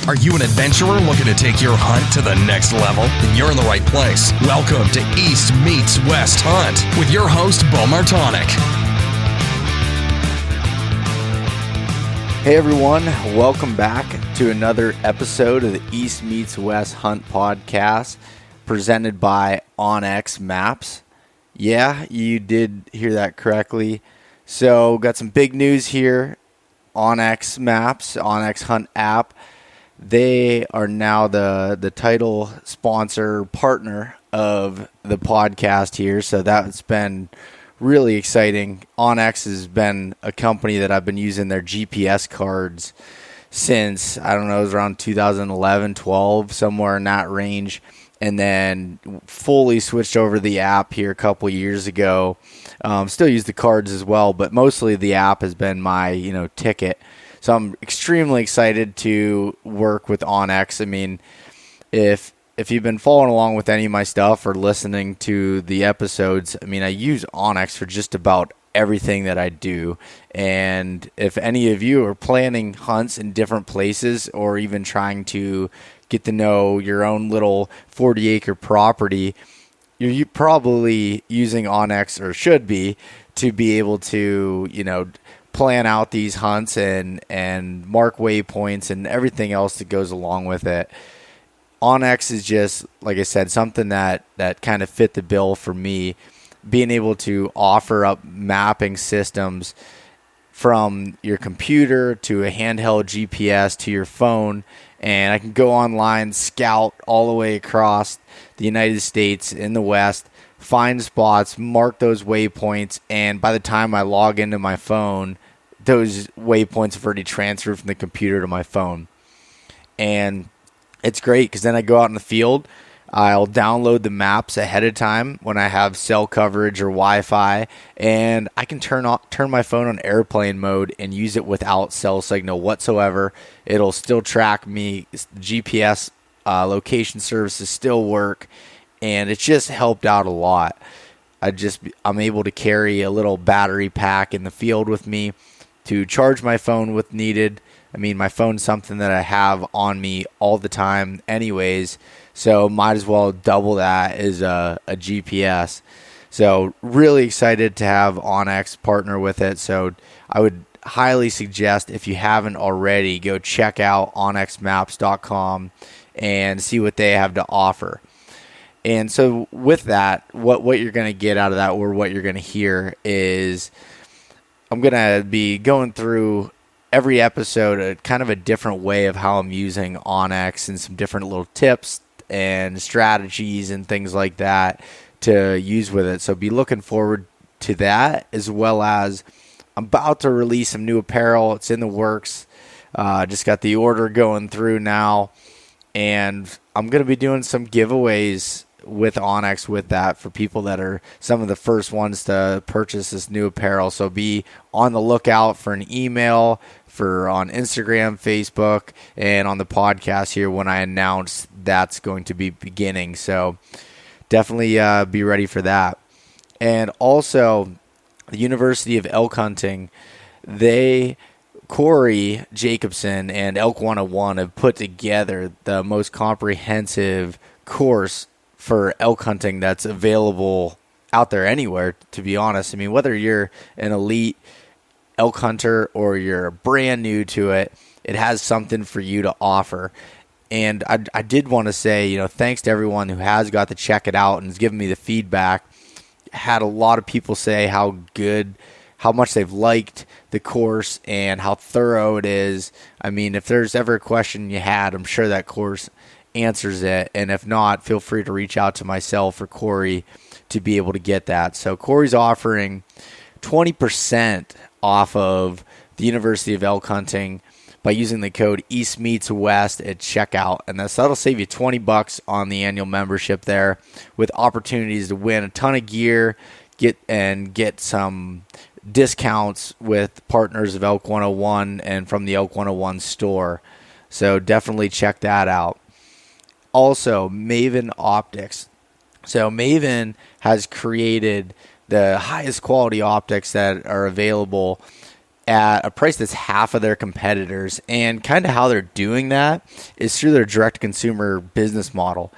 Are you an adventurer looking to take your hunt to the next level? Then you're in the right place. Welcome to East Meets West Hunt with your host, Bo Martonic. Hey everyone, welcome back to another episode of the East Meets West Hunt podcast presented by OnX Maps. Yeah, you did hear that correctly. So, got some big news here. OnX Maps, OnX Hunt app. They are now the title sponsor partner of the podcast here. So that's been really exciting. OnX has been a company that I've been using their GPS cards since, I don't know, it was around 2011, 12, somewhere in that range. And then fully switched over to the app here a couple years ago. Still use the cards as well, but mostly the app has been my, ticket. So I'm extremely excited to work with OnX. I mean, if you've been following along with any of my stuff or listening to the episodes, I mean, I use OnX for just about everything that I do. And if any of you are planning hunts in different places or even trying to get to know your own little 40-acre property, you're probably using OnX, or should be, to be able to, plan out these hunts and mark waypoints and everything else that goes along with it. OnX is just, like I said, something that kind of fit the bill for me, being able to offer up mapping systems from your computer to a handheld GPS to your phone, and I can go online, scout all the way across the United States in the West, find spots, mark those waypoints, and by the time I log into my phone, those waypoints have already transferred from the computer to my phone. And it's great because then I go out in the field, I'll download the maps ahead of time when I have cell coverage or Wi-Fi, and I can turn my phone on airplane mode and use it without cell signal whatsoever. It'll still track me. GPS location services still work, and it's just helped out a lot. I'm able to carry a little battery pack in the field with me to charge my phone with needed. I mean, my phone's something that I have on me all the time anyways, so might as well double that as a GPS. So really excited to have OnX partner with it. So I would highly suggest, if you haven't already, go check out onxmaps.com and see what they have to offer. And so with that, what you're going to get out of that, or what you're going to hear, is I'm going to be going through every episode kind of a different way of how I'm using OnX and some different little tips and strategies and things like that to use with it. So be looking forward to that, as well as I'm about to release some new apparel. It's in the works. Just got the order going through now, and I'm going to be doing some giveaways with OnX with that for people that are some of the first ones to purchase this new apparel. So be on the lookout for an email on Instagram, Facebook, and on the podcast here when I announce that's going to be beginning. So definitely be ready for that. And also, the University of Elk Hunting, Corey Jacobson and Elk 101 have put together the most comprehensive course for elk hunting that's available out there anywhere, to be honest. I mean, whether you're an elite elk hunter or you're brand new to it, it has something for you to offer. And I did want to say, thanks to everyone who has got to check it out and has given me the feedback. Had a lot of people say how much they've liked the course and how thorough it is. I mean, if there's ever a question you had, I'm sure that course answers it. And if not, feel free to reach out to myself or Corey to be able to get that. So Corey's offering 20% off of the University of Elk Hunting by using the code EastMeetsWest at checkout, and that'll save you $20 on the annual membership there, with opportunities to win a ton of gear, get some discounts with partners of Elk 101 and from the Elk 101 store. So definitely check that out. Also, Maven Optics. So Maven has created the highest quality optics that are available at a price that's half of their competitors. And kind of how they're doing that is through their direct-to-consumer business model.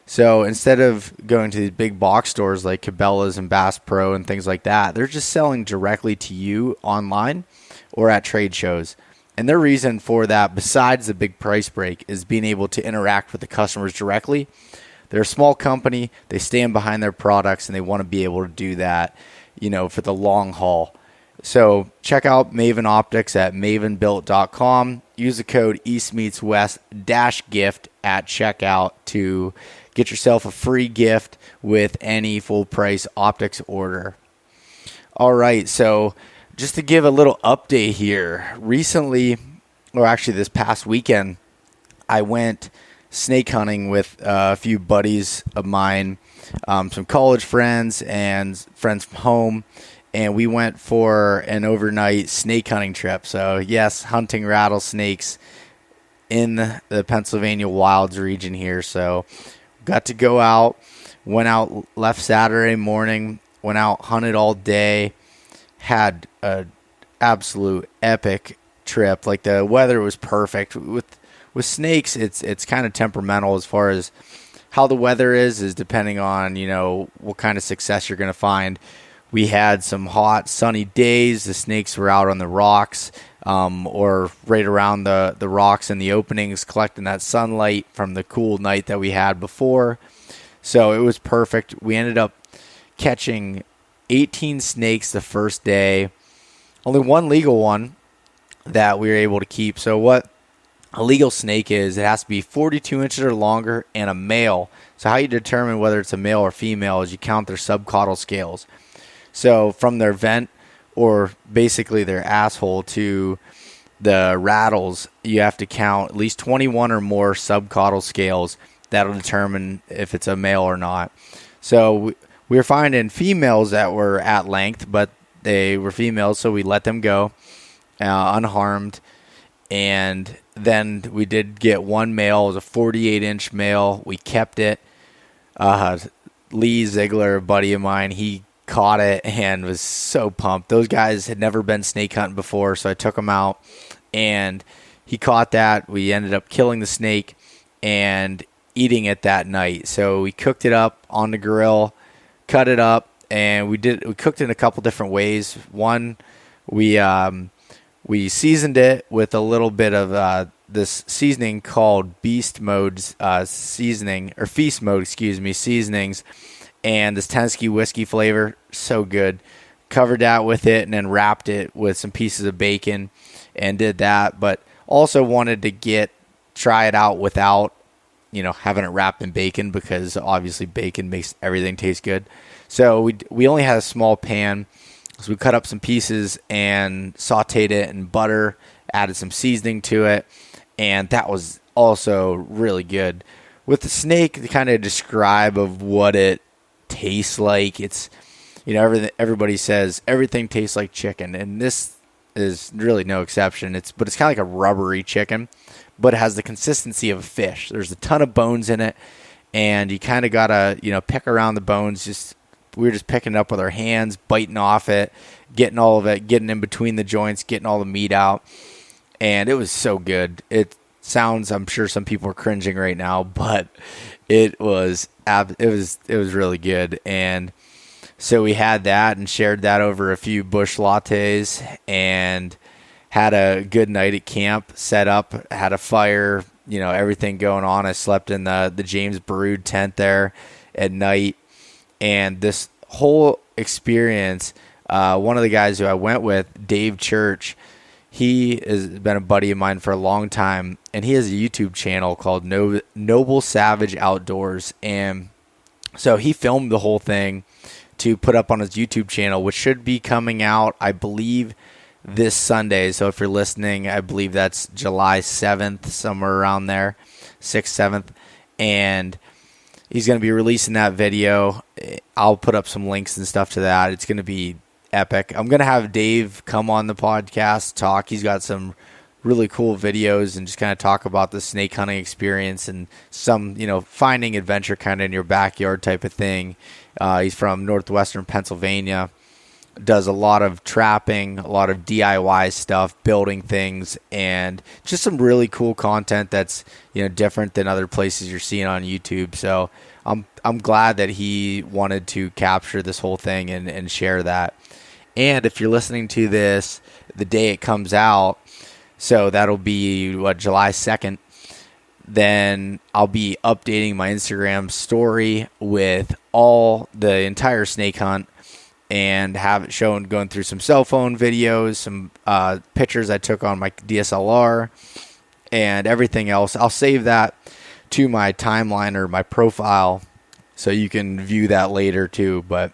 So instead of going to these big box stores like Cabela's and Bass Pro and things like that, they're just selling directly to you online or at trade shows. And their reason for that, besides the big price break, is being able to interact with the customers directly. They're a small company. They stand behind their products, and they want to be able to do that, for the long haul. So check out Maven Optics at mavenbuilt.com. Use the code EastMeetsWest-gift at checkout to get yourself a free gift with any full price optics order. All right, so just to give a little update here, recently, or actually this past weekend, I went snake hunting with a few buddies of mine, some college friends and friends from home, and we went for an overnight snake hunting trip. So yes, hunting rattlesnakes in the Pennsylvania wilds region here. So got to go out, went out, left Saturday morning, went out, hunted all day, had an absolute epic trip. Like, the weather was perfect. With snakes, it's kind of temperamental as far as how the weather is depending on, what kind of success you're going to find. We had some hot, sunny days. The snakes were out on the rocks, or right around the rocks and the openings, collecting that sunlight from the cool night that we had before. So it was perfect. We ended up catching 18 snakes the first day. Only one legal one that we were able to keep. So what a legal snake is, it has to be 42 inches or longer and a male. So how you determine whether it's a male or female is you count their subcaudal scales. So from their vent, or basically their asshole, to the rattles, you have to count at least 21 or more subcaudal scales. That'll determine if it's a male or not. So we were finding females that were at length, but they were females, so we let them go unharmed. And then we did get one male. It was a 48-inch male. We kept it. Lee Ziegler, a buddy of mine, he caught it and was so pumped. Those guys had never been snake hunting before, so I took him out, and he caught that. We ended up killing the snake and eating it that night. So we cooked it up on the grill, cut it up, and we cooked it in a couple different ways. One, we seasoned it with a little bit of this seasoning called Beast Mode seasoning, or Feast Mode, seasonings, and this Tennessee whiskey flavor, so good. Covered that with it and then wrapped it with some pieces of bacon and did that. But also wanted to try it out without, having it wrapped in bacon, because obviously bacon makes everything taste good. So we only had a small pan, so we cut up some pieces and sauteed it in butter, added some seasoning to it, and that was also really good. With the snake, to kind of describe of what it tastes like, it's, everybody says everything tastes like chicken, and this is really no exception. But it's kind of like a rubbery chicken, but it has the consistency of a fish. There's a ton of bones in it, and you kind of gotta pick around the bones. We were just picking it up with our hands, biting off it, getting all of it, getting in between the joints, getting all the meat out, and it was so good. It sounds, I'm sure some people are cringing right now, but it was really good. And so we had that and shared that over a few bush lattes and had a good night at camp, set up, had a fire, everything going on. I slept in the James Baroud tent there at night. And this whole experience, one of the guys who I went with, Dave Church, he has been a buddy of mine for a long time, and he has a YouTube channel called Noble Savage Outdoors. And so he filmed the whole thing to put up on his YouTube channel, which should be coming out, I believe, this Sunday. So if you're listening, I believe that's July 7th, somewhere around there, 6th, 7th. And he's going to be releasing that video. I'll put up some links and stuff to that. It's going to be epic. I'm going to have Dave come on the podcast, talk. He's got some really cool videos and just kind of talk about the snake hunting experience and some, finding adventure kind of in your backyard type of thing. He's from northwestern Pennsylvania. does a lot of trapping, a lot of DIY stuff, building things, and just some really cool content that's, different than other places you're seeing on YouTube. So I'm glad that he wanted to capture this whole thing and share that. And if you're listening to this the day it comes out, so that'll be July 2nd, then I'll be updating my Instagram story with the entire snake hunt and have it shown, going through some cell phone videos, some pictures I took on my DSLR, and everything else. I'll save that to my timeline or my profile so you can view that later too. But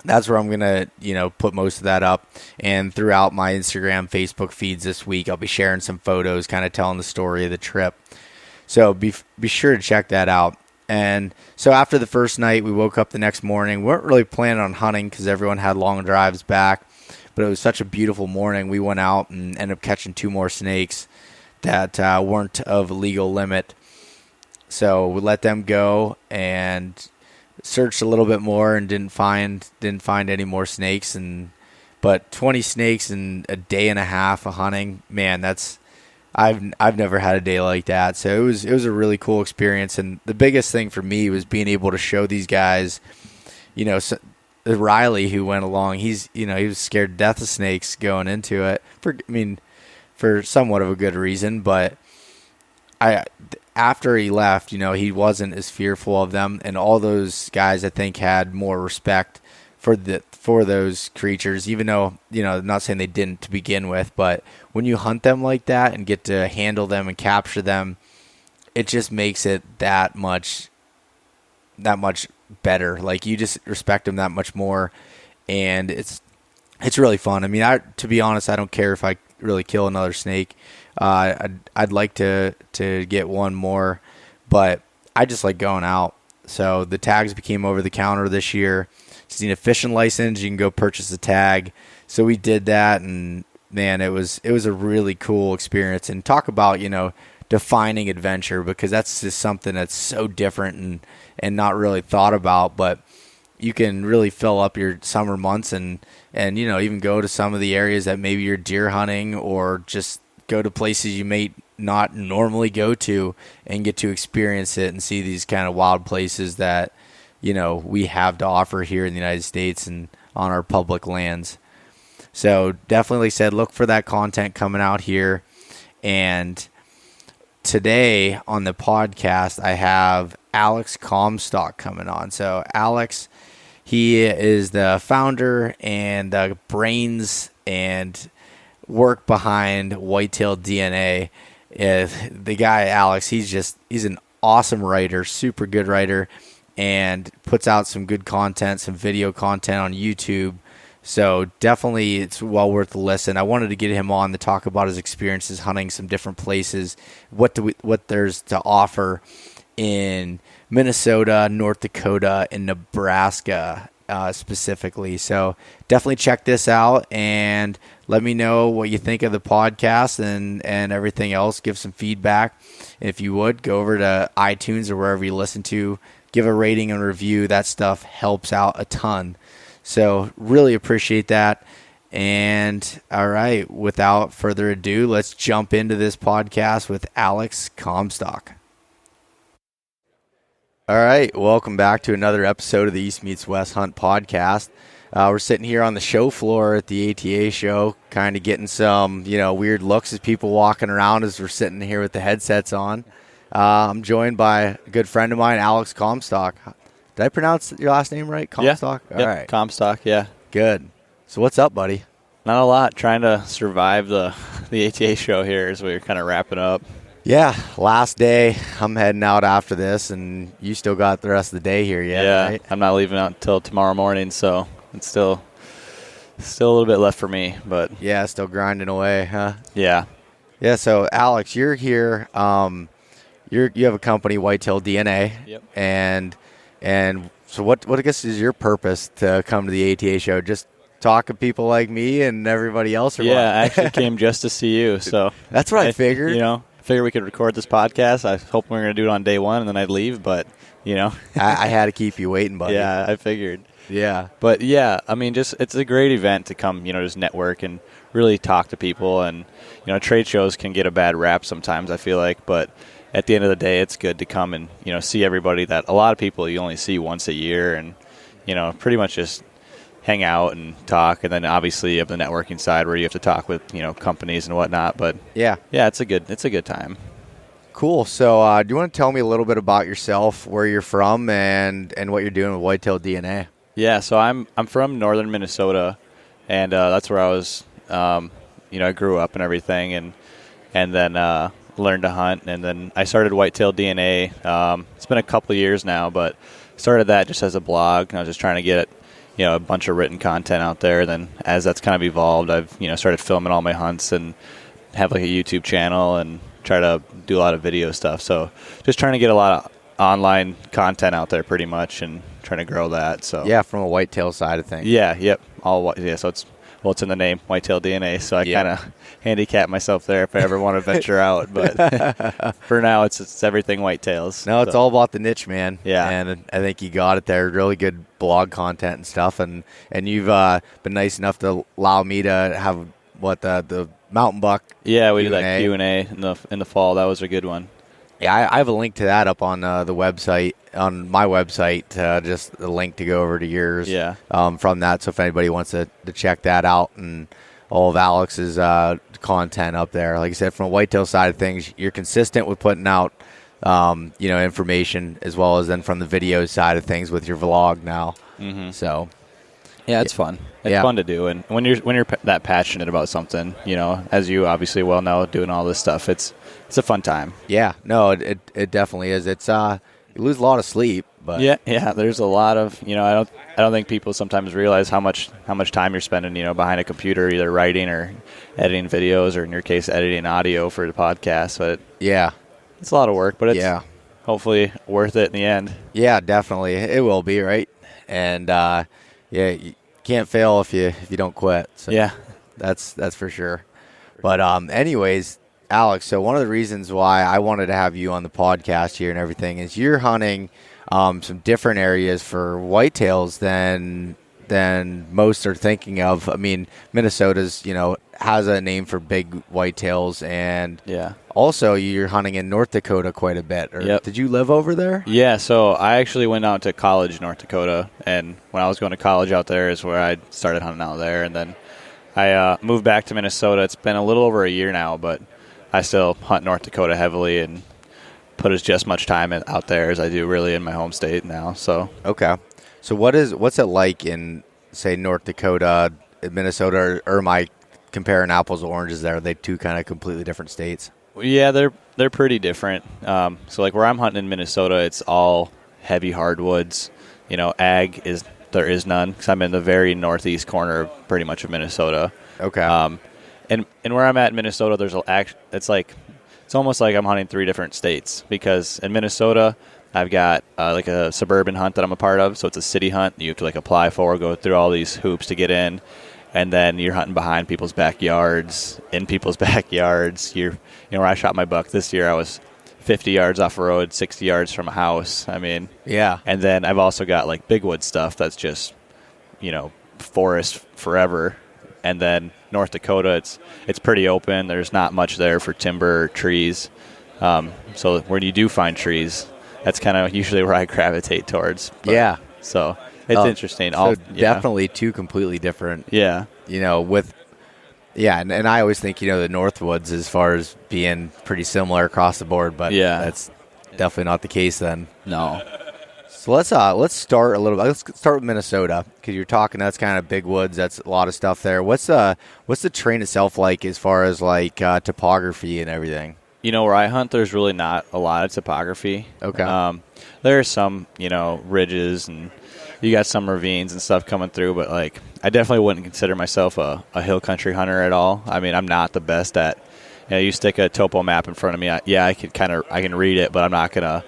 that's where I'm going to, put most of that up. And throughout my Instagram, Facebook feeds this week, I'll be sharing some photos, kind of telling the story of the trip. So be sure to check that out. And so after the first night, we woke up the next morning. We weren't really planning on hunting because everyone had long drives back, but it was such a beautiful morning. We went out and ended up catching 2 more snakes that weren't of legal limit. So we let them go and searched a little bit more and didn't find any more snakes. But 20 snakes in a day and a half of hunting, man, I've never had a day like that. So it was a really cool experience. And the biggest thing for me was being able to show these guys, Riley, who went along, he was scared to death of snakes going into it for somewhat of a good reason. But after he left, he wasn't as fearful of them. And all those guys, I think, had more respect for those creatures, even though, I'm not saying they didn't to begin with, but when you hunt them like that and get to handle them and capture them, it just makes it that much better. Like, you just respect them that much more, and it's really fun. To be honest, I don't care if I really kill another snake. I'd like to get one more, but I just like going out. So the tags became over the counter this year. Just need a fishing license. You can go purchase a tag. So we did that, and man, it was a really cool experience. And talk about, defining adventure, because that's just something that's so different and not really thought about, but you can really fill up your summer months and even go to some of the areas that maybe you're deer hunting, or just go to places you may not normally go to and get to experience it and see these kind of wild places that we have to offer here in the United States and on our public lands. So definitely, like I said, look for that content coming out here. And today on the podcast, I have Alex Comstock coming on. So Alex, he is the founder and the brains and work behind Whitetail DNA. The guy, Alex, he's an awesome writer, super good writer, and puts out some good content, some video content on YouTube. So definitely it's well worth the listen. I wanted to get him on to talk about his experiences hunting some different places, what there's to offer in Minnesota, North Dakota, and Nebraska specifically. So definitely check this out and let me know what you think of the podcast and everything else. Give some feedback. And if you would, go over to iTunes or wherever you listen to, give a rating and review. That stuff helps out a ton. So really appreciate that. And all right, without further ado, let's jump into this podcast with Alex Comstock. All right, welcome back to another episode of the East Meets West Hunt podcast. We're sitting here on the show floor at the ATA show, kind of getting some, weird looks as people walking around as we're sitting here with the headsets on. I'm joined by a good friend of mine, Alex Comstock. Did I pronounce your last name right? Comstock? Yeah. All right. Comstock, yeah. Good. So what's up, buddy? Not a lot. Trying to survive the ATA show here as we're kind of wrapping up. Yeah, last day. I'm heading out after this, and you still got the rest of the day here yet, right? I'm not leaving out until tomorrow morning, so it's still a little bit left for me. But yeah, still grinding away, huh? Yeah. Yeah, so Alex, you're here. You have a company, Whitetail DNA. Yep. And so what I guess is your purpose to come to the ATA show? Just talk to people like me and everybody else? Or yeah, what? I actually came just to see you. So that's what I figured. figured we could record this podcast. I hope we were going to do it on day one, and then I'd leave. But, I had to keep you waiting, buddy. Yeah, I figured. Yeah. But, yeah, I mean, it's a great event to come, just network and really talk to people. And, trade shows can get a bad rap sometimes, I feel like. But at the end of the day, it's good to come and, see everybody that a lot of people you only see once a year and, pretty much just hang out and talk. And then obviously you have the networking side where you have to talk with, companies and whatnot. But yeah, it's a good time. Cool. So do you want to tell me a little bit about yourself, where you're from, and what you're doing with Whitetail DNA? Yeah, so I'm from northern Minnesota, and that's where I was, I grew up and everything, and then learned to hunt, and then I started Whitetail DNA. It's been a couple of years now, but started that just as a blog. I was just trying to get a bunch of written content out there. Then as that's kind of evolved, I've started filming all my hunts and have like a YouTube channel and try to do a lot of video stuff. So just trying to get a lot of online content out there pretty much and trying to grow that. So yeah, from a whitetail side of things. Yeah, yep. So it's in the name, Whitetail DNA. So I kind of handicap myself there if I ever want to venture out. But for now, it's everything whitetails. No, it's all about the niche, man. Yeah. And I think you got it there. Really good blog content and stuff. And you've been nice enough to allow me to have the mountain buck. Yeah, we did that Q&A in the fall. That was a good one. Yeah, I have a link to that up on the website, on my website, just the link to go over to yours from that. So if anybody wants to check that out, and all of Alex's content up there. Like I said, from a whitetail side of things, you're consistent with putting out information, as well as then from the video side of things with your vlog now. Mm-hmm. So yeah, it's fun. It's fun to do, and when you're that passionate about something, as you obviously well know, doing all this stuff, it's a fun time. Yeah, no, it definitely is. It's you lose a lot of sleep, but yeah. There's a lot of I don't think people sometimes realize how much time you're spending behind a computer, either writing or editing videos, or in your case, editing audio for the podcast. But yeah, it's a lot of work, but it's hopefully worth it in the end. Yeah, definitely, it will be, right? And you can't fail if you don't quit. So yeah, that's for sure. But anyways, Alex, so one of the reasons why I wanted to have you on the podcast here and everything is you're hunting some different areas for whitetails than most are thinking of. I mean, Minnesota's has a name for big whitetails, and also you're hunting in North Dakota quite a bit. Did you live over there? Yeah, so I actually went out to college in North Dakota, and when I was going to college out there is where I started hunting out there, and then I moved back to Minnesota. It's been a little over a year now, but I still hunt North Dakota heavily and put as just much time out there as I do really in my home state now. So okay, so what's it like in, say, North Dakota, Minnesota, or am I comparing apples to oranges there? Are they two kind of completely different states? Yeah, they're pretty different. So like where I'm hunting in Minnesota, it's all heavy hardwoods. Ag there is none, because I'm in the very northeast corner pretty much of Minnesota. Okay. And where I'm at in Minnesota, it's almost like I'm hunting three different states, because in Minnesota I've got like a suburban hunt that I'm a part of, so it's a city hunt. You have to apply for, go through all these hoops to get in, and then you're hunting behind people's backyards, in people's backyards. Where I shot my buck this year, I was 50 yards off the road, 60 yards from a house. I mean, yeah. And then I've also got big wood stuff that's just forest forever. And then North Dakota, it's pretty open. There's not much there for timber or trees. So when you do find trees, that's kind of usually where I gravitate towards. Yeah. So it's interesting. So definitely two completely different. Yeah. And I always think, the Northwoods as far as being pretty similar across the board, but that's definitely not the case then. No. So let's start a little bit. Let's start with Minnesota, because you're talking, that's kind of big woods. That's a lot of stuff there. What's the terrain itself like as far as topography and everything? Where I hunt, there's really not a lot of topography. Okay. There are some, ridges, and you got some ravines and stuff coming through, but I definitely wouldn't consider myself a hill country hunter at all. I mean, I'm not the best at, you stick a topo map in front of me. I can read it, but I'm not gonna.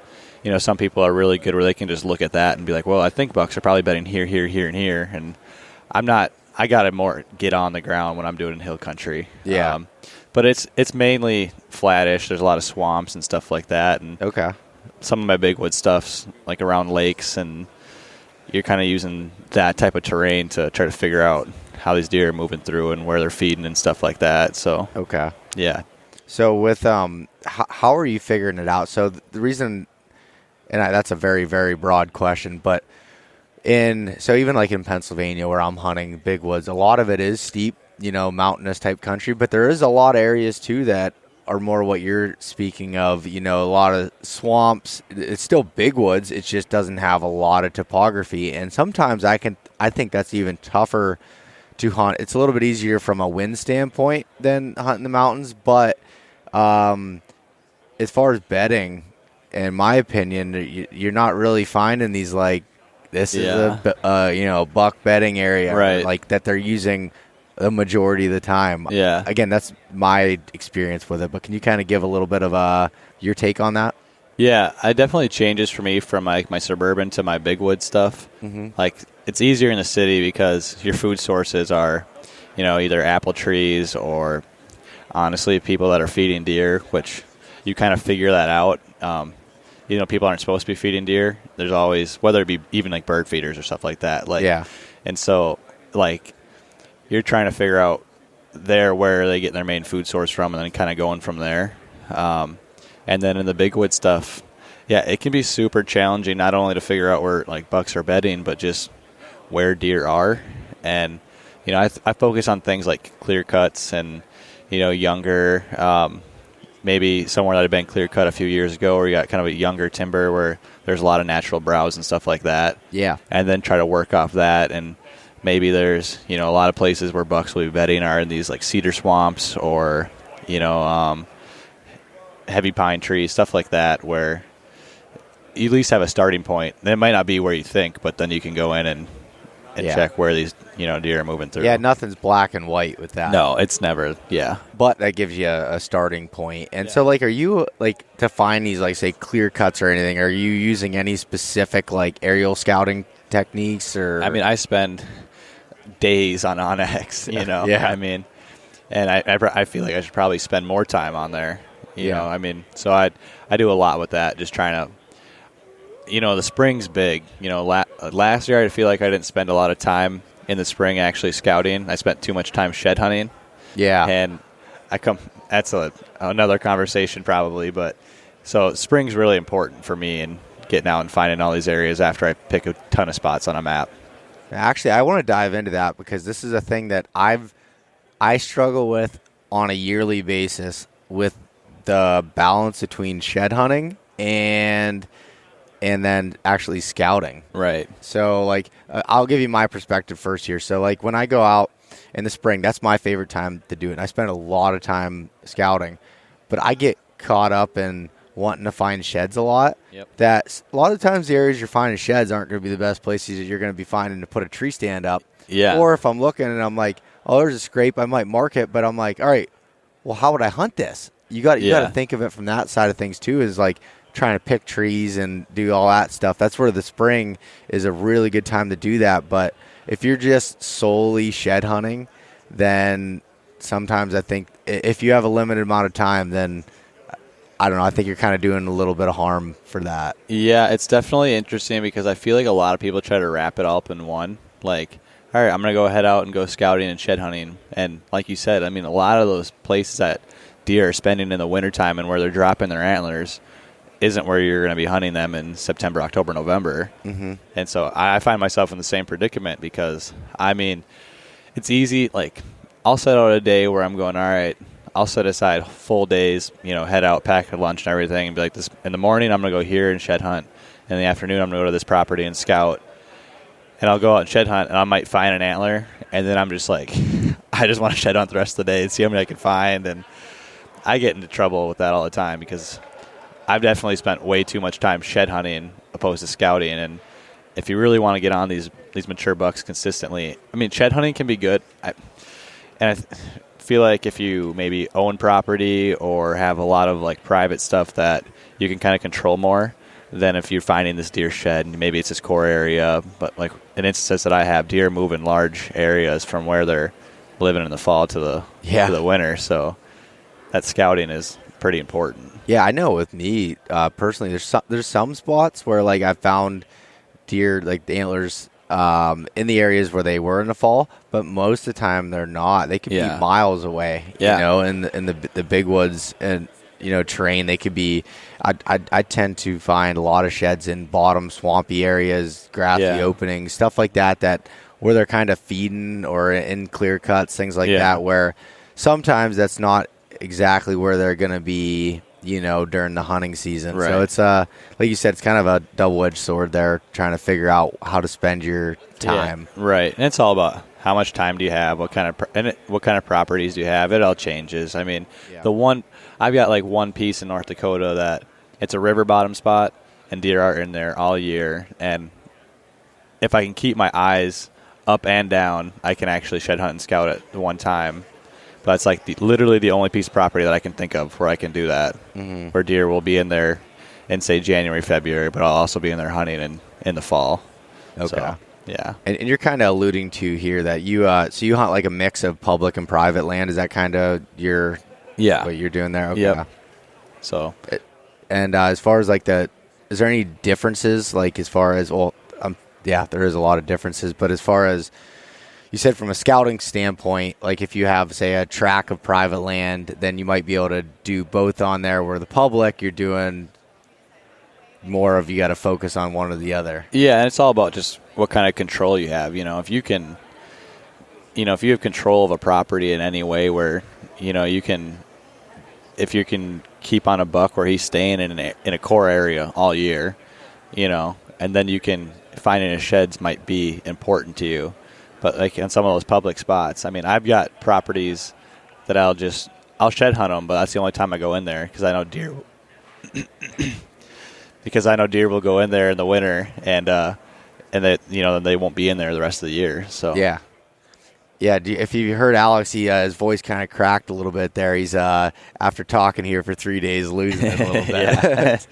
Some people are really good where they can just look at that and be like, well, I think bucks are probably bedding here, here, here, and here. And I'm not. I got to more get on the ground when I'm doing hill country. Yeah. But it's mainly flattish. There's a lot of swamps and stuff like that. And Okay. some of my big wood stuff's like around lakes, and you're kind of using that type of terrain to try to figure out how these deer are moving through and where they're feeding and stuff like that. So Okay. yeah. So with how are you figuring it out? So the reason, and that's a very, very broad question, but even like in Pennsylvania where I'm hunting big woods, a lot of it is steep, mountainous type country, but there is a lot of areas too that are more what you're speaking of, a lot of swamps. It's still big woods. It just doesn't have a lot of topography. And sometimes I think that's even tougher to hunt. It's a little bit easier from a wind standpoint than hunting the mountains. But as far as bedding, in my opinion, you're not really finding these like, this is a buck bedding area, right, like that they're using the majority of the time. Yeah. Again, that's my experience with it, but can you kind of give a little bit of your take on that? Yeah, it definitely changes for me from like my suburban to my big wood stuff. Mm-hmm. Like it's easier in the city because your food sources are, either apple trees or honestly people that are feeding deer, which you kind of figure that out. People aren't supposed to be feeding deer. There's always, whether it be even like bird feeders or stuff like that. Like, yeah. And so like you're trying to figure out where they get their main food source from, and then kind of going from there. And then in the big wood stuff, yeah, it can be super challenging not only to figure out where like bucks are bedding, but just where deer are. And I focus on things like clear cuts and younger, maybe somewhere that had been clear cut a few years ago, where you got kind of a younger timber where there's a lot of natural browse and stuff like that. Yeah. And then try to work off that. And maybe there's, a lot of places where bucks will be bedding are in these like cedar swamps or, heavy pine trees, stuff like that, where you at least have a starting point. It might not be where you think, but then you can go in and check where these, deer are moving through. Yeah, nothing's black and white with that. No, it's never, yeah. But that gives you a starting point. And so, like, are you, like, to find these, like, say, clear cuts or anything, are you using any specific, like, aerial scouting techniques or? I mean, I spend days on OnX, Yeah. I mean, and I feel like I should probably spend more time on there, you know. I mean, so I do a lot with that, just trying to, the spring's big. Last year I feel like I didn't spend a lot of time in the spring actually scouting. I spent too much time shed hunting. Yeah. And that's another conversation probably, but so spring's really important for me and getting out and finding all these areas after I pick a ton of spots on a map. Actually, I want to dive into that because this is a thing that I struggle with on a yearly basis with the balance between shed hunting and then actually scouting. Right. So, like, I'll give you my perspective first here. So, like, when I go out in the spring, that's my favorite time to do it. And I spend a lot of time scouting, but I get caught up in wanting to find sheds a lot. Yep. That a lot of times the areas you're finding sheds aren't going to be the best places that you're going to be finding to put a tree stand up. Yeah. Or if I'm looking and I'm like, oh, there's a scrape, I might mark it, but I'm like, all right, well, how would I hunt this? You got to think of it from that side of things too, is like trying to pick trees and do all that stuff. That's where the spring is a really good time to do that. But if you're just solely shed hunting, then sometimes I think if you have a limited amount of time, then I don't know, I think you're kind of doing a little bit of harm for that. Yeah, it's definitely interesting because I feel like a lot of people try to wrap it all up in one. Like, all right, I'm going to go head out and go scouting and shed hunting. And like you said, I mean, a lot of those places that deer are spending in the wintertime and where they're dropping their antlers isn't where you're going to be hunting them in September, October, November. Mm-hmm. And so I find myself in the same predicament because, I mean, it's easy. Like, I'll set out a day where I'm going, all right, I'll set aside full days, head out, pack a lunch and everything, and be like, this in the morning, I'm going to go here and shed hunt. In the afternoon, I'm going to go to this property and scout. And I'll go out and shed hunt, and I might find an antler, and then I'm just like, I just want to shed hunt the rest of the day and see how many I can find. And I get into trouble with that all the time because I've definitely spent way too much time shed hunting opposed to scouting. And if you really want to get on these mature bucks consistently, I mean, shed hunting can be good. I feel like if you maybe own property or have a lot of like private stuff that you can kind of control more than if you're finding this deer shed and maybe it's this core area. But like in instances that I have, deer move in large areas from where they're living in the fall to the winter. So that scouting is pretty important. Yeah, I know. With me personally, there's some spots where like I found deer, like the antlers, in the areas where they were in the fall, but most of the time they're not. They could be miles away. Yeah. You know, in the big woods and terrain. They could be. I tend to find a lot of sheds in bottom swampy areas, grassy openings, stuff like that where they're kind of feeding or in clear cuts, things like that, where sometimes that's not exactly where they're going to be, during the hunting season. Right. So it's like you said, it's kind of a double-edged sword there, trying to figure out how to spend your time. Yeah, right. And it's all about how much time do you have, what kind of properties do you have. It all changes. I mean, I've got like one piece in North Dakota that it's a river bottom spot, and deer are in there all year. And if I can keep my eyes up and down, I can actually shed hunt and scout at one time. But it's like literally the only piece of property that I can think of where I can do that, where deer will be in there in, say, January, February, but I'll also be in there hunting in the fall. Okay. So, yeah. And you're kind of alluding to here that you hunt like a mix of public and private land. Is that kind of what you're doing there? Okay. Yep. So. And as far as like is there any differences, like as far as, there is a lot of differences, but as far as you said from a scouting standpoint, like if you have, say, a tract of private land, then you might be able to do both on there, where the public, you're doing more of, you got to focus on one or the other. Yeah, and it's all about just what kind of control you have. If you have control of a property in any way where, if you can keep on a buck where he's staying in a core area all year, and then you can finding his sheds might be important to you. But like in some of those public spots, I mean, I've got properties that I'll shed hunt them, but that's the only time I go in there because I know deer. Because I know deer will go in there in the winter, and that they won't be in there the rest of the year. So yeah. If you heard Alex, his voice kind of cracked a little bit there. He's after talking here for 3 days, losing it a little bit,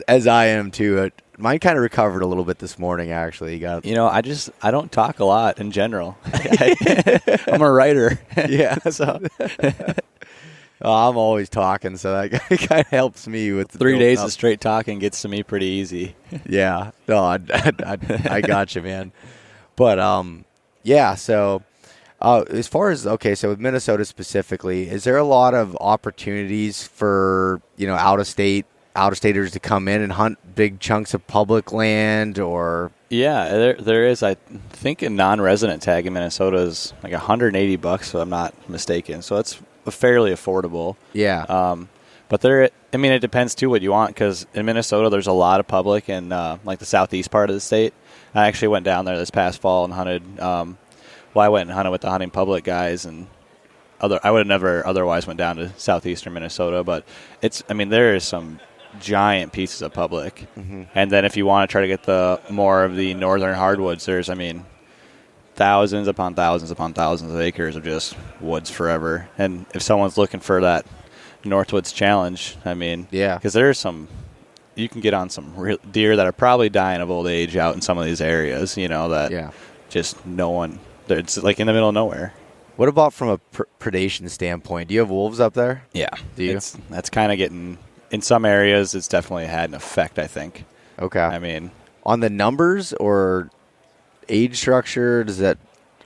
as I am too. Mine kind of recovered a little bit this morning, actually. I don't talk a lot in general. I'm a writer. Yeah. So I'm always talking, so that kind of helps me with 3 days of straight talking gets to me pretty easy. Yeah. No, I got you, man. But so as far as so with Minnesota specifically, is there a lot of opportunities for out-of-staters to come in and hunt big chunks of public land? Or there is. I think a non-resident tag in Minnesota is like $180, if I'm not mistaken. So it's fairly affordable. Yeah. But it depends too what you want, because in Minnesota there's a lot of public in like the southeast part of the state. I actually went down there this past fall and hunted. I went and hunted with the hunting public guys, and I would have never otherwise went down to southeastern Minnesota. But there is some giant pieces of public. And then if you want to try to get the more of the northern hardwoods, there's thousands upon thousands upon thousands of acres of just woods forever. And if someone's looking for that Northwoods challenge, because there's you can get on some real deer that are probably dying of old age out in some of these areas, just no one, it's like in the middle of nowhere. What about from a predation standpoint? Do you have wolves up there? Yeah. Do you? That's kind of getting, in some areas, it's definitely had an effect, I think. Okay. On the numbers or age structure,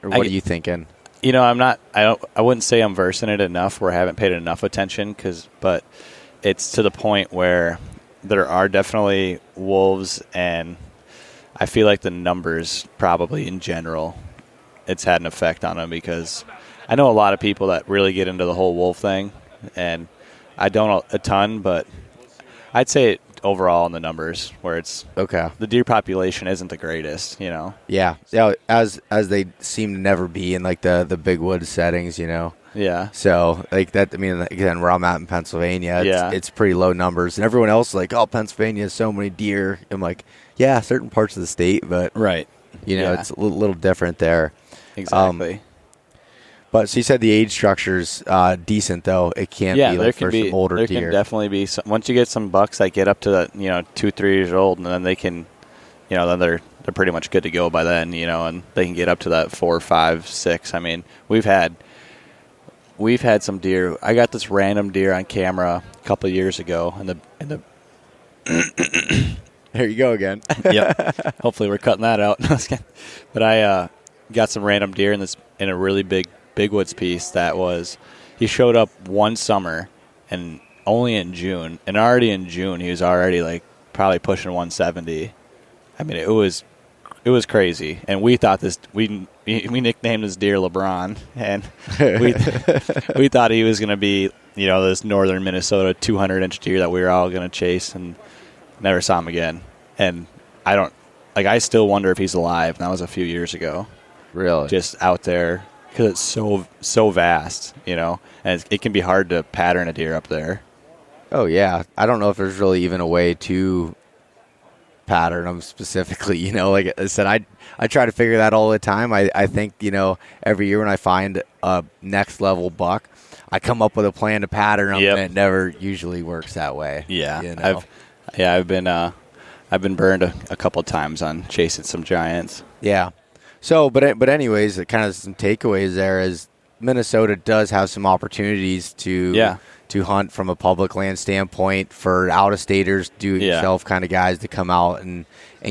what are you thinking? I wouldn't say I'm versed in it enough where I haven't paid enough attention, but it's to the point where there are definitely wolves, and I feel like the numbers probably in general, it's had an effect on them, because I know a lot of people that really get into the whole wolf thing, and I don't a ton, but I'd say it overall in the numbers where it's the deer population isn't the greatest, Yeah, as they seem to never be in like the big wood settings, Yeah. So like that, again, where I'm at in Pennsylvania, it's pretty low numbers, and everyone else is like, oh, Pennsylvania has so many deer. I'm like, yeah, certain parts of the state, but right, it's a little different there. Exactly. But so you said the age structure's decent, though. It can't be like for some older deer. There can definitely be once you get some bucks that get up to 2-3 years old, and then they can, then they're pretty much good to go by then, and they can get up to that 4, 5, 6. We've had we've had some deer. I got this random deer on camera a couple of years ago, and the There you go again. Yep. Hopefully we're cutting that out. But I got some random deer in a really big woods piece he showed up one summer and only in June. And already in June he was already like probably pushing 170. I mean, it was crazy. And we thought we nicknamed this deer LeBron, and we thought he was going to be, this northern Minnesota 200-inch deer that we were all going to chase, and never saw him again. And I still wonder if he's alive. And that was a few years ago. Really? Just out there, because it's so vast, and it can be hard to pattern a deer up there. Oh, yeah. I don't know if there's really even a way to pattern them specifically. Like I said, I try to figure that all the time. I think, every year when I find a next level buck, I come up with a plan to pattern them, and it never usually works that way. Yeah. I've been burned a couple of times on chasing some giants. Yeah. So, but anyways, kind of some takeaways there is Minnesota does have some opportunities to hunt from a public land standpoint for out-of-staters, do-it-yourself kind of guys to come out and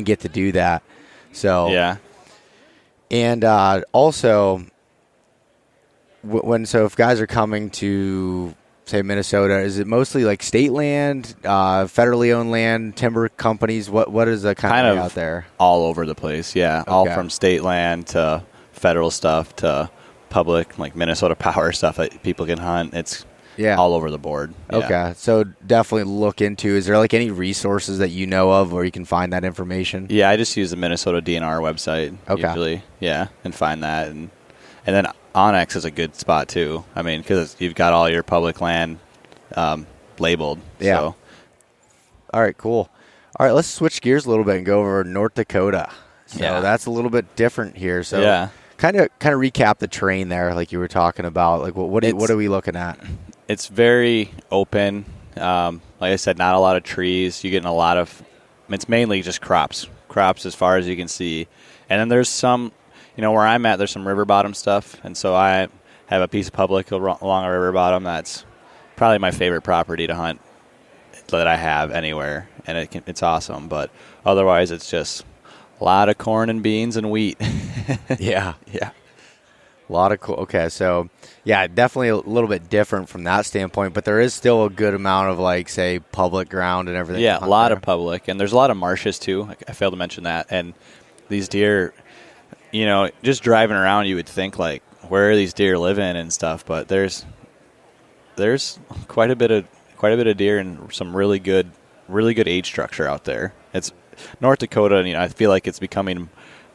get to do that. So yeah. And also, if guys are coming to, say, Minnesota, is it mostly like state land, federally owned land, timber companies? What is the kind of out there? All over the place, yeah. Okay. All from state land to federal stuff to public, like Minnesota Power stuff that people can hunt. It's all over the board. Yeah. Okay, so definitely look into. Is there like any resources that you know of where you can find that information? Yeah, I just use the Minnesota DNR website usually. Yeah, and find that, and then OnX is a good spot too. I mean, because you've got all your public land labeled. Yeah. So. All right, cool. All right, let's switch gears a little bit and go over North Dakota. So that's a little bit different here. So kind of recap the terrain there, like you were talking about. Like what are we looking at? It's very open. Like I said, not a lot of trees. You're getting a lot of. It's mainly just crops as far as you can see, and then there's some. Where I'm at, there's some river bottom stuff, and so I have a piece of public along a river bottom that's probably my favorite property to hunt that I have anywhere, and it's awesome. But otherwise, it's just a lot of corn and beans and wheat. Yeah. A lot of cool. Okay, so definitely a little bit different from that standpoint, but there is still a good amount of like, say, public ground and everything. Yeah, a lot of public, and there's a lot of marshes too. I failed to mention that, and these deer. Just driving around, you would think like, where are these deer living and stuff? But there's quite a bit of deer and some really good age structure out there. It's North Dakota. I feel like it's becoming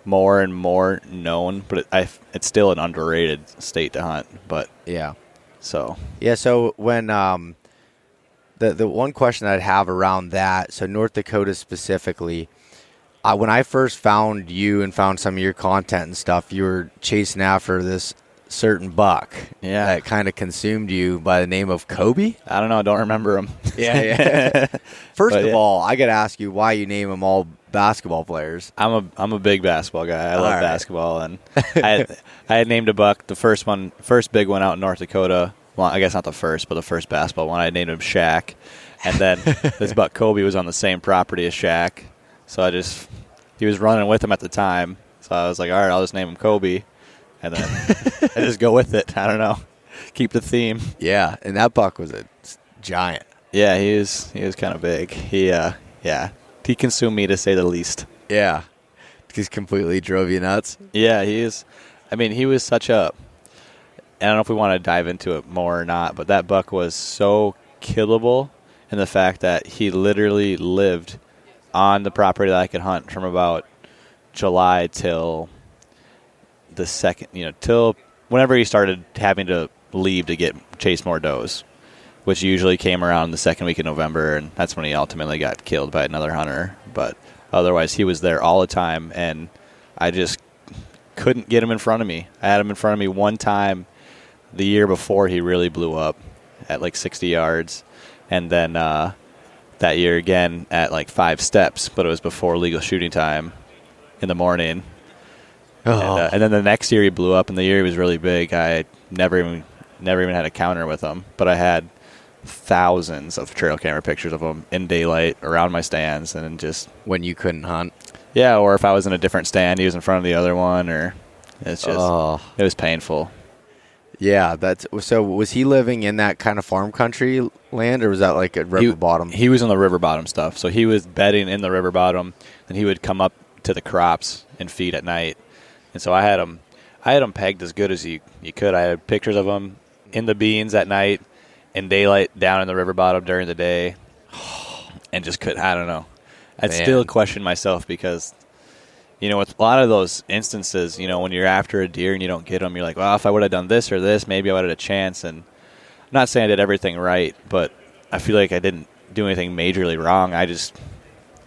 more and more known, but it's still an underrated state to hunt. But so when the one question I'd have around that, so North Dakota specifically. When I first found you and found some of your content and stuff, you were chasing after this certain buck that kind of consumed you by the name of Kobe. I don't know. I don't remember him. First of all, I got to ask you why you name them all basketball players. I'm a big basketball guy. I love basketball, and I had named a buck, the first big one out in North Dakota. Well, I guess not the first, but the first basketball one. I named him Shaq, and then this buck Kobe was on the same property as Shaq. So he was running with him at the time. So I was like, all right, I'll just name him Kobe. And then I just go with it. I don't know. Keep the theme. Yeah, and that buck was a giant. Yeah, he was kind of big. He consumed me, to say the least. Yeah. Just completely drove you nuts. Yeah, he was such a, I don't know if we want to dive into it more or not, but that buck was so killable in the fact that he literally lived on the property that I could hunt from about July till the second, till whenever he started having to leave to chase more does, which usually came around the second week of November, and that's when he ultimately got killed by another hunter. But otherwise, he was there all the time, and I just couldn't get him in front of me. I had him in front of me one time the year before he really blew up at like 60 yards, and then that year again at like 5 steps, but it was before legal shooting time in the morning. And then the next year he blew up, and the year he was really big. I never never even had a counter with them, but I had thousands of trail camera pictures of them in daylight around my stands, and just when you couldn't hunt. Yeah, or if I was in a different stand, he was in front of the other one, or it's just it was painful. Yeah, so was he living in that kind of farm country land, or was that like a river bottom? He was in the river bottom stuff, so he was bedding in the river bottom, and he would come up to the crops and feed at night. And so I had him pegged as good as you could. I had pictures of him in the beans at night, in daylight down in the river bottom during the day, and just I don't know. I'd still question myself because, with a lot of those instances, when you're after a deer and you don't get them, you're like, well, if I would have done this or this, maybe I would have had a chance. And I'm not saying I did everything right, but I feel like I didn't do anything majorly wrong.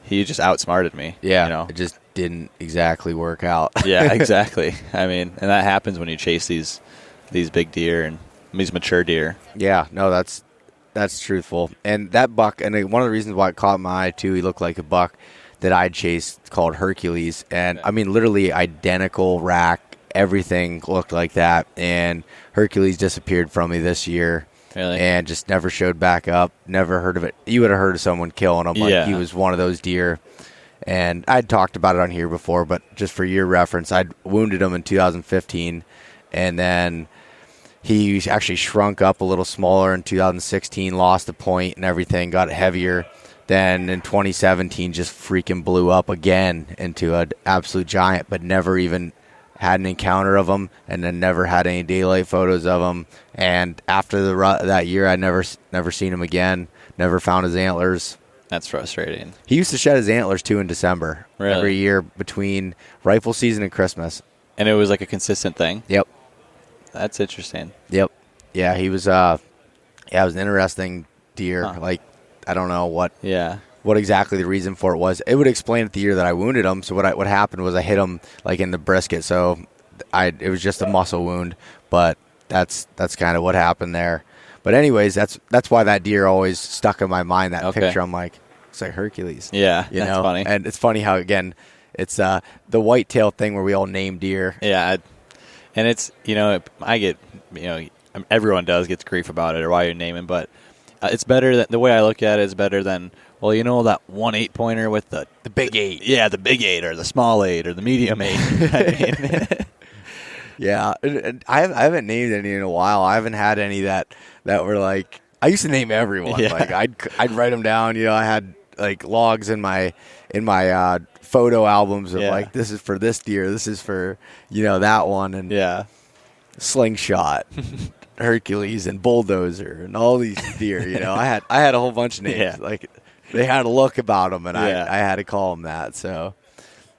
He just outsmarted me. Yeah, it just didn't exactly work out. Yeah, exactly. I mean, and that happens when you chase these big deer and these mature deer. Yeah, no, that's truthful. And that buck, and one of the reasons why it caught my eye too, he looked like a buck that I chased called Hercules. And I mean, literally identical rack, everything looked like that. And Hercules disappeared from me this year. Really? And just never showed back up. Never heard of it. You would have heard of someone killing him. Like he was one of those deer. And I'd talked about it on here before, but just for your reference, I'd wounded him in 2015. And then he actually shrunk up a little smaller in 2016, lost a point and everything, got heavier. Then in 2017, just freaking blew up again into an absolute giant, but never even had an encounter of him, and then never had any daylight photos of him. And after that year, I never seen him again, never found his antlers. That's frustrating. He used to shed his antlers, too, in December. Really? Every year between rifle season and Christmas. And it was like a consistent thing? Yep. That's interesting. Yep. Yeah, he was it was an interesting deer. Huh. Like, I don't know what exactly the reason for it was. It would explain it the year that I wounded him. So what happened was I hit him like in the brisket. So it was just a muscle wound, but that's kind of what happened there. But anyways, that's why that deer always stuck in my mind. That picture, I'm like, it's like Hercules. Yeah, that's funny. And it's funny how again, it's the whitetail thing where we all name deer. Yeah, and it's I get everyone gets grief about it or why you're naming, but it's better that the way I look at it is better than that 1 8-pointer with the big 8. Yeah, the big 8 or the small 8 or the medium 8. I mean, yeah, I haven't named any in a while. I haven't had any that were like, I used to name everyone. Yeah. Like I'd write them down. I had like logs in my photo albums of like, this is for this deer, this is for that one, and slingshot. Hercules and bulldozer and all these deer. I had a whole bunch of names. Yeah. Like they had a look about them, and I had to call them that. So,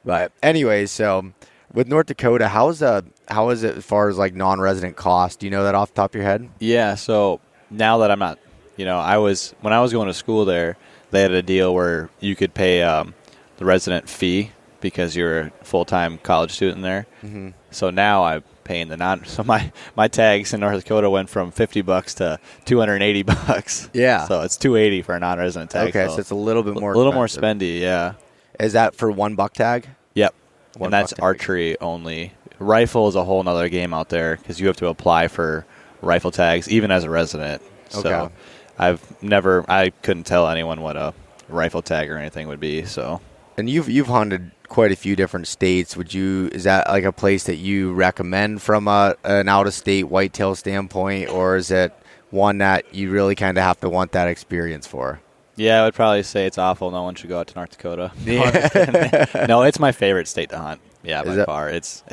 but anyways, so with North Dakota, how is it as far as like non-resident cost? Do you know that off the top of your head? Yeah. So now that I'm not, when I was going to school there, they had a deal where you could pay the resident fee because you're a full-time college student there. Mm-hmm. So now I'm paying so my tags in North Dakota went from $50 to $280. Yeah. So it's $280 for a non-resident tag. Okay, so it's a little bit more. A little more spendy, yeah. Is that for one buck tag? Yep. And that's archery only. Rifle is a whole nother game out there because you have to apply for rifle tags even as a resident. Okay. So I couldn't tell anyone what a rifle tag or anything would be. So. And you've hunted quite a few different states. Is that like a place that you recommend from an out-of-state whitetail standpoint, or is it one that you really kind of have to want that experience for? Yeah, I would probably say it's awful. No one should go out to North Dakota. Yeah. No, it's my favorite state to hunt. Yeah, by far. It's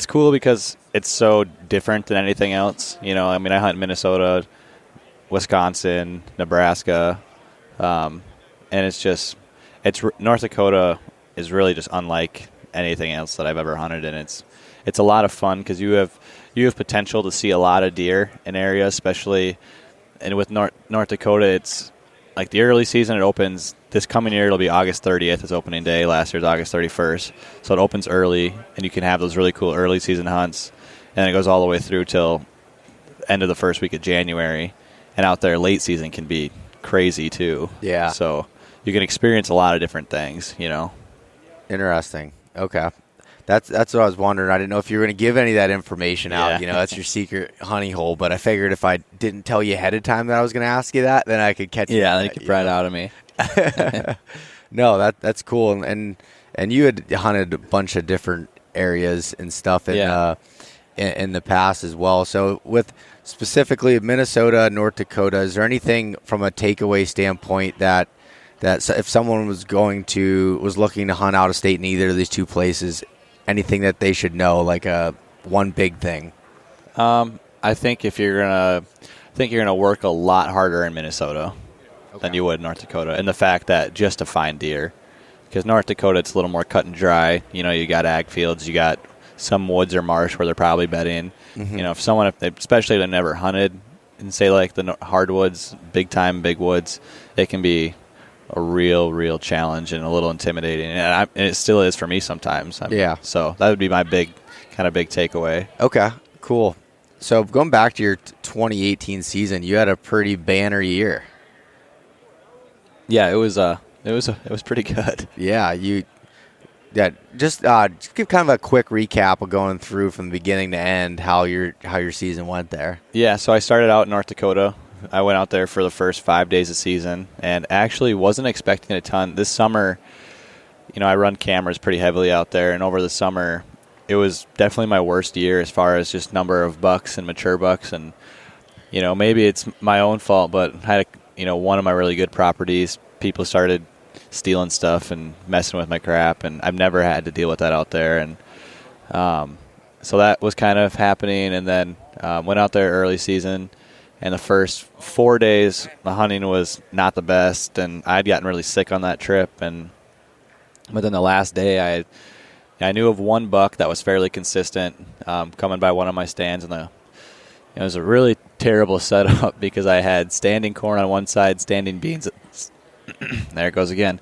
cool because it's so different than anything else. I mean, I hunt in Minnesota, Wisconsin, Nebraska, and North Dakota is really just unlike anything else that I've ever hunted, and it's a lot of fun because you have potential to see a lot of deer in areas, especially, and with North Dakota, it's like the early season. It opens this coming year. It'll be August 30th is opening day. Last year's August 31st, so it opens early, and you can have those really cool early season hunts, and it goes all the way through till end of the first week of January, and out there late season can be crazy too. Yeah. So you can experience a lot of different things, Interesting. Okay. That's what I was wondering. I didn't know if you were going to give any of that information out. Yeah. You know, that's your secret honey hole. But I figured if I didn't tell you ahead of time that I was going to ask you that, then I could catch you. Yeah, then you could pry it out of me. No, that's cool. And you had hunted a bunch of different areas and stuff in the past as well. So with specifically Minnesota, North Dakota, is there anything from a takeaway standpoint that if someone was looking to hunt out of state in either of these two places, anything that they should know, like one big thing? I think you're gonna work a lot harder in Minnesota than you would in North Dakota, and the fact that just to find deer, because North Dakota it's a little more cut and dry. You know, you got ag fields, you got some woods or marsh where they're probably bedding. Mm-hmm. You know, especially if they've never hunted in, say, like the hardwoods, big woods, it can be a real challenge and a little intimidating, and it still is for me sometimes. So that would be my big takeaway. Okay, cool. So going back to your 2018 season, you had a pretty banner year. Yeah, it was pretty good. Yeah, just give kind of a quick recap of going through from the beginning to end how your season went there. Yeah, so I started out in North Dakota. I went out there for the first 5 days of season and actually wasn't expecting a ton. This summer, you know, I run cameras pretty heavily out there, and over the summer, it was definitely my worst year as far as just number of bucks and mature bucks. And, you know, maybe it's my own fault, but I had one of my really good properties, people started stealing stuff and messing with my crap, and I've never had to deal with that out there. And so that was kind of happening, and then went out there early season. And the first 4 days, the hunting was not the best, and I'd gotten really sick on that trip. But then the last day, I knew of one buck that was fairly consistent coming by one of my stands, and it was a really terrible setup because I had standing corn on one side, standing beans. There it goes again.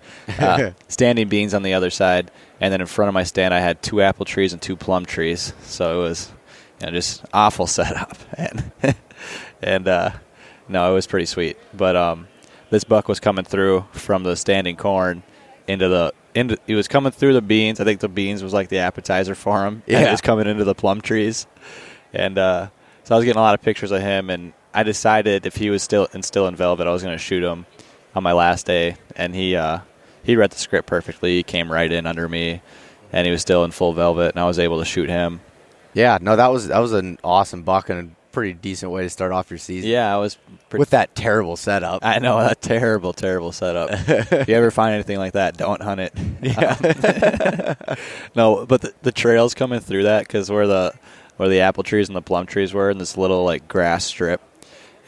Standing beans on the other side, and then in front of my stand, I had 2 apple trees and 2 plum trees. So it was just awful setup. And no, it was pretty sweet. But this buck was coming through from the standing corn he was coming through the beans. I think the beans was like the appetizer for him. Yeah. And he was coming into the plum trees. And so I was getting a lot of pictures of him, and I decided if he was still in velvet, I was going to shoot him on my last day. And he read the script perfectly. He came right in under me, and he was still in full velvet, and I was able to shoot him. Yeah, no, that was an awesome buck and a pretty decent way to start off your season. Yeah, I was with that terrible setup. I know, that terrible setup. If you ever find anything like that, don't hunt it. Yeah. No, but the trails coming through that, because where the apple trees and the plum trees were in this little like grass strip,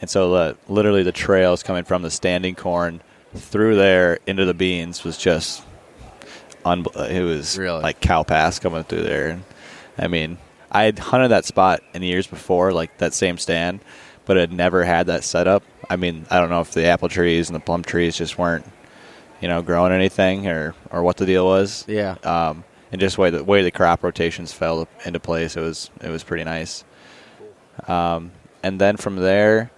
and so literally the trails coming from the standing corn through there into the beans was just it was really like cow pass coming through there. And I mean, I had hunted that spot in years before, like that same stand, but had never had that setup. I mean, I don't know if the apple trees and the plum trees just weren't, growing anything or what the deal was. Yeah. And just the way the crop rotations fell into place, it was pretty nice. And then from there,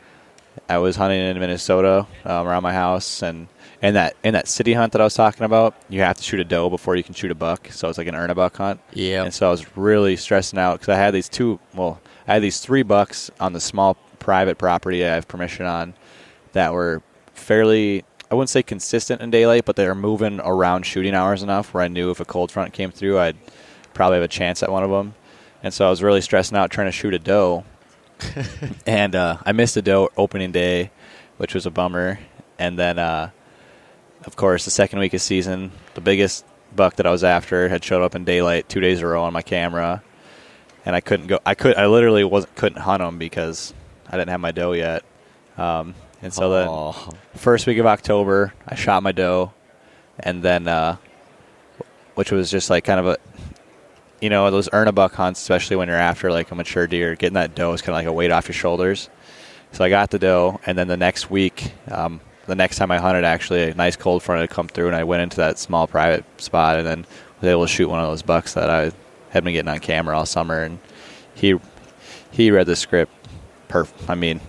I was hunting in Minnesota around my house, and in that city hunt that I was talking about, you have to shoot a doe before you can shoot a buck. So it's like an earn-a-buck hunt. Yeah. And so I was really stressing out because I had these 3 bucks on the small private property I have permission on that were fairly, I wouldn't say consistent in daylight, but they were moving around shooting hours enough where I knew if a cold front came through, I'd probably have a chance at one of them. And so I was really stressing out trying to shoot a doe. And I missed a doe opening day, which was a bummer. And then, of course, the second week of season, the biggest buck that I was after had showed up in daylight 2 days in a row on my camera. And I couldn't go. I literally couldn't hunt him because I didn't have my doe yet. And so then, first week of October, I shot my doe, and then, which was just like kind of a, those earn-a-buck hunts, especially when you're after like a mature deer, getting that doe is kind of like a weight off your shoulders. So I got the doe, and then the next week, the next time I hunted, actually, a nice cold front had come through, and I went into that small private spot, and then was able to shoot one of those bucks that I had been getting on camera all summer, and he read the script perfect. I mean,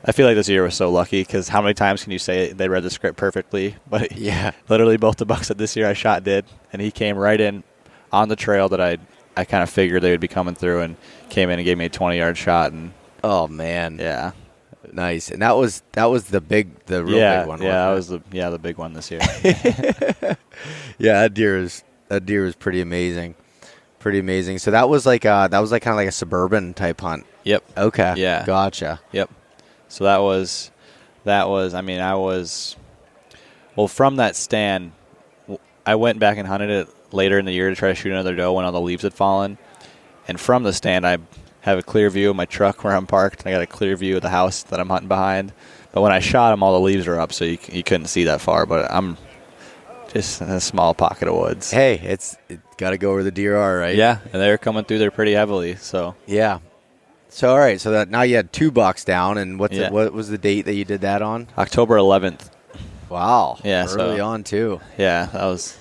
I feel like this year was so lucky because how many times can you say they read the script perfectly? But yeah, literally both the bucks that this year I shot did, and he came right in on the trail that I I kind of figured they would be coming through, and came in and gave me a 20-yard shot. And oh man, yeah, nice. And that was the real big one. Yeah, that was the big one this year. Yeah, that deer was pretty amazing. Pretty amazing. So that was like kind of like a suburban type hunt. Yep. Okay. Yeah. Gotcha. Yep. So that was. I mean, from that stand, I went back and hunted it later in the year to try to shoot another doe when all the leaves had fallen. And from the stand, I have a clear view of my truck where I'm parked. I got a clear view of the house that I'm hunting behind. But when I shot him, all the leaves were up, so you couldn't see that far. But I'm just in a small pocket of woods. Hey, it got to go where the deer are, right? Yeah, and they were coming through there pretty heavily. So yeah. So all right, so that now you had 2 bucks down, and what was the date that you did that on? October 11th. Wow. Yeah, early on too. Yeah, that was.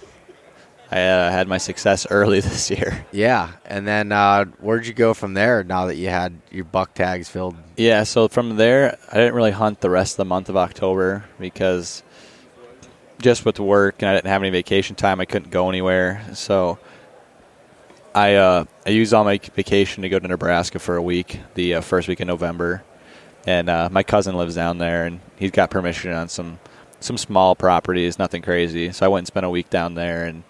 I had my success early this year. Yeah, and then where'd you go from there now that you had your buck tags filled? Yeah, so from there, I didn't really hunt the rest of the month of October because just with work and I didn't have any vacation time, I couldn't go anywhere. So I used all my vacation to go to Nebraska for a week, the first week in November. And my cousin lives down there, and he's got permission on some small properties, nothing crazy. So I went and spent a week down there and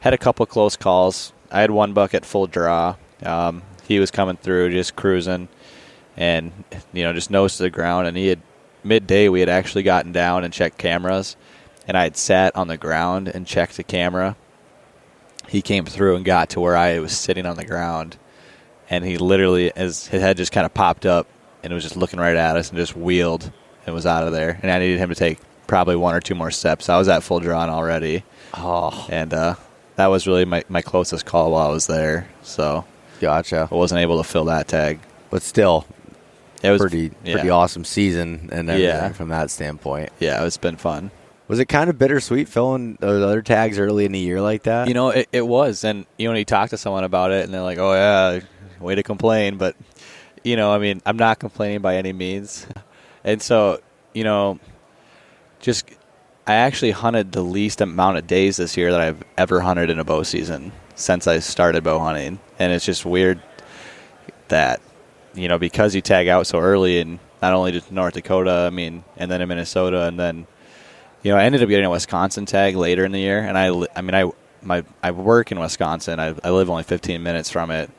had a couple close calls. I had one buck at full draw. He was coming through, just cruising, and just nose to the ground. And he had midday. We had actually gotten down and checked cameras, and I had sat on the ground and checked the camera. He came through and got to where I was sitting on the ground, and he literally, as his head just kind of popped up, and was just looking right at us and just wheeled and was out of there. And I needed him to take probably 1 or 2 more steps. I was at full draw already. Oh, and that was really my closest call while I was there. So gotcha. I wasn't able to fill that tag. But still, it was pretty yeah. awesome season and everything from that standpoint. Yeah, it's been fun. Was it kind of bittersweet filling those other tags early in the year like that? It was. And, when you talk to someone about it and they're like, oh, yeah, way to complain. But, I mean, I'm not complaining by any means. And so, I actually hunted the least amount of days this year that I've ever hunted in a bow season since I started bow hunting. And it's just weird that, because you tag out so early in not only just North Dakota, and then in Minnesota, and then, I ended up getting a Wisconsin tag later in the year. And I work in Wisconsin. I live only 15 minutes from it.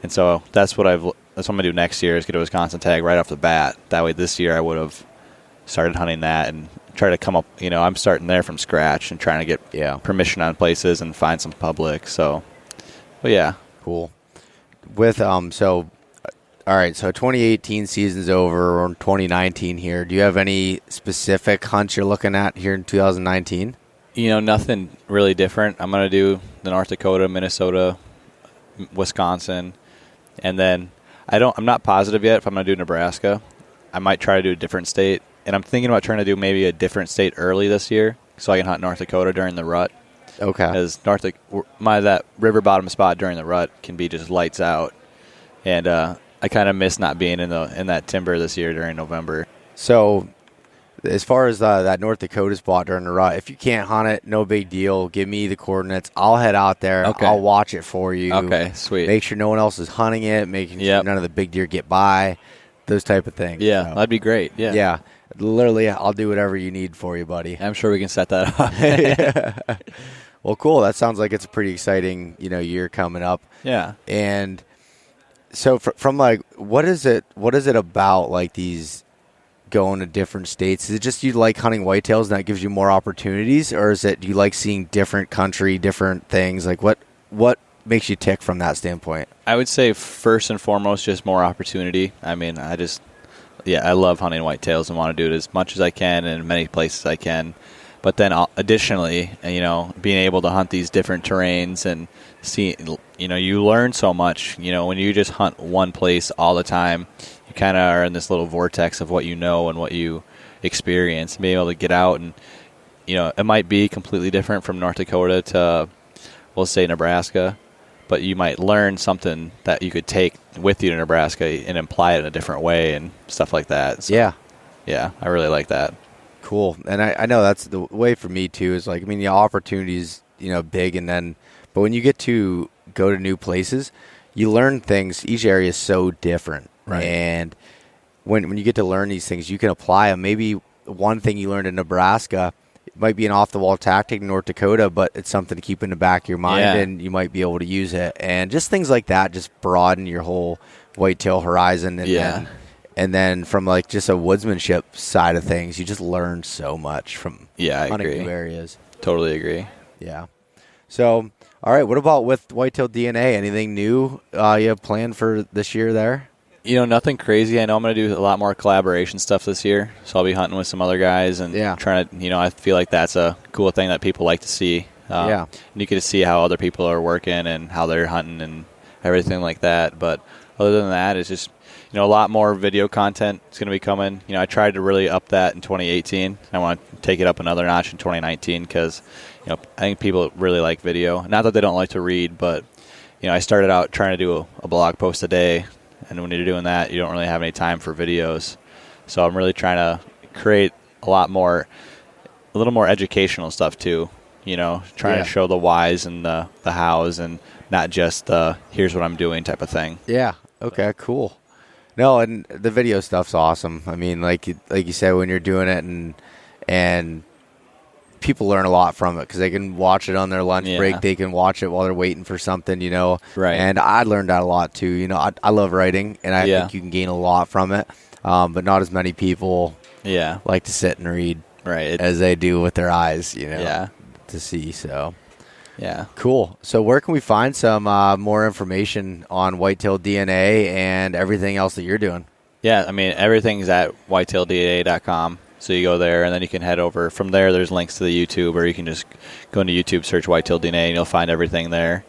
And so that's what I'm going to do next year is get a Wisconsin tag right off the bat. That way this year I would have started hunting that and try to come up, I'm starting there from scratch and trying to get permission on places and find some public. So, but yeah. Cool. With, all right, so 2018 season's over, or 2019 here. Do you have any specific hunts you're looking at here in 2019? Nothing really different. I'm going to do the North Dakota, Minnesota, Wisconsin, and then I'm not positive yet if I'm going to do Nebraska. I might try to do a different state, and I'm thinking about trying to do maybe a different state early this year so I can hunt North Dakota during the rut. Okay. Because that river bottom spot during the rut can be just lights out, and I kind of miss not being in that timber this year during November. So, as far as that North Dakota spot during the rut, if you can't hunt it, no big deal. Give me the coordinates. I'll head out there. Okay. I'll watch it for you. Okay, sweet. Make sure no one else is hunting it. Making sure none of the big deer get by. Those type of things. Yeah, that'd be great. Yeah. Yeah. Literally, I'll do whatever you need for you, buddy. I'm sure we can set that up. Well, cool. That sounds like it's a pretty exciting, year coming up. Yeah. And so from what is it about like these going to different states? Is it just you like hunting whitetails and that gives you more opportunities, or is it you like seeing different country, different things? Like what makes you tick from that standpoint? I would say first and foremost, just more opportunity. I love hunting whitetails and want to do it as much as I can and in many places I can. But then additionally, being able to hunt these different terrains and see, you learn so much. When you just hunt one place all the time, you kind of are in this little vortex of what you know and what you experience. And being able to get out and, it might be completely different from North Dakota to, we'll say, Nebraska, but you might learn something that you could take with you to Nebraska and apply it in a different way and stuff like that. So, yeah, I really like that. Cool. And I know that's the way for me too, is the opportunity's, big, but when you get to go to new places, you learn things. Each area is so different. Right. And when you get to learn these things, you can apply them. Maybe one thing you learned in Nebraska might be an off-the-wall tactic in North Dakota, but it's something to keep in the back of your mind, and you might be able to use it. And just things like that just broaden your whole whitetail horizon. And then from like just a woodsmanship side of things, you just learn so much from hunting new areas. Totally agree. Yeah. So, all right, what about with Whitetail DNA? Anything new you have planned for this year there? Nothing crazy. I know I'm going to do a lot more collaboration stuff this year, so I'll be hunting with some other guys and trying to, I feel like that's a cool thing that people like to see. And you get to see how other people are working and how they're hunting and everything like that. But other than that, it's just, a lot more video content is going to be coming. I tried to really up that in 2018. I want to take it up another notch in 2019 because, I think people really like video. Not that they don't like to read, but, I started out trying to do a blog post a day. And when you're doing that, you don't really have any time for videos. So I'm really trying to create a little more educational stuff too. Trying to show the whys and the hows and not just here's what I'm doing type of thing. Yeah. Okay, cool. No, and the video stuff's awesome. I mean, like you said, when you're doing it and people learn a lot from it because they can watch it on their lunch break. They can watch it while they're waiting for something, Right. And I learned that a lot too. I love writing, and I think you can gain a lot from it. But not as many people like to sit and read as they do with their eyes, to see. So, cool. So where can we find some more information on Whitetail DNA and everything else that you're doing? Yeah, I mean, everything's at whitetaildna.com. So you go there, and then you can head over. From there, there's links to the YouTube, or you can just go into YouTube, search Whitetail DNA, and you'll find everything there.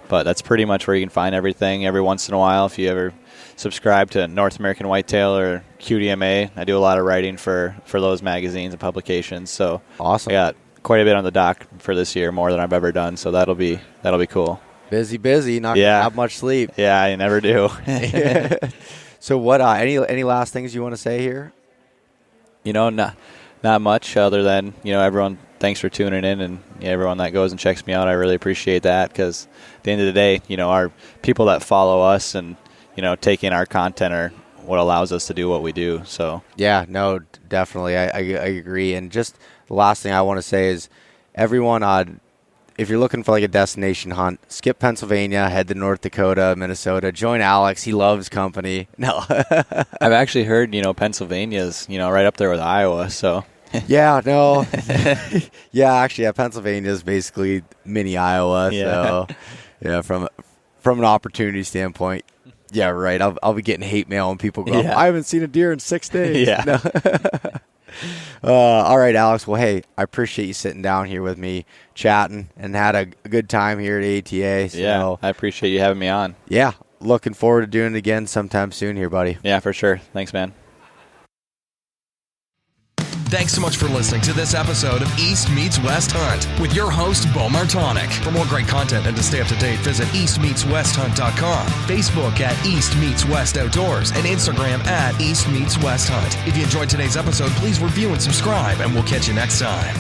But that's pretty much where you can find everything. Every once in a while, if you ever subscribe to North American Whitetail or QDMA, I do a lot of writing for those magazines and publications. So awesome. I got quite a bit on the dock for this year, more than I've ever done. So that'll be cool. Busy, not gonna have much sleep. Yeah, I never do. So what? Any last things you want to say here? Not much other than, everyone, thanks for tuning in, and everyone that goes and checks me out, I really appreciate that because at the end of the day, our people that follow us and, take in our content are what allows us to do what we do. So yeah, no, definitely. I agree. And just the last thing I want to say is everyone, if you're looking for like a destination hunt, skip Pennsylvania, head to North Dakota, Minnesota, join Alex. He loves company. No, I've actually heard, Pennsylvania's, right up there with Iowa. So yeah, no, Pennsylvania is basically mini Iowa. So yeah, from an opportunity standpoint, yeah, right. I'll be getting hate mail and people go, I haven't seen a deer in 6 days. Yeah. No. All right, Alex. Well, hey, I appreciate you sitting down here with me, chatting, and had a good time here at ATA. So, yeah, I appreciate you having me on. Yeah, looking forward to doing it again sometime soon here, buddy. Yeah, for sure. Thanks, man. Thanks so much for listening to this episode of East Meets West Hunt with your host, Bo Martonic. For more great content and to stay up to date, visit eastmeetswesthunt.com, Facebook at East Meets West Outdoors, and Instagram at East Meets West Hunt. If you enjoyed today's episode, please review and subscribe, and we'll catch you next time.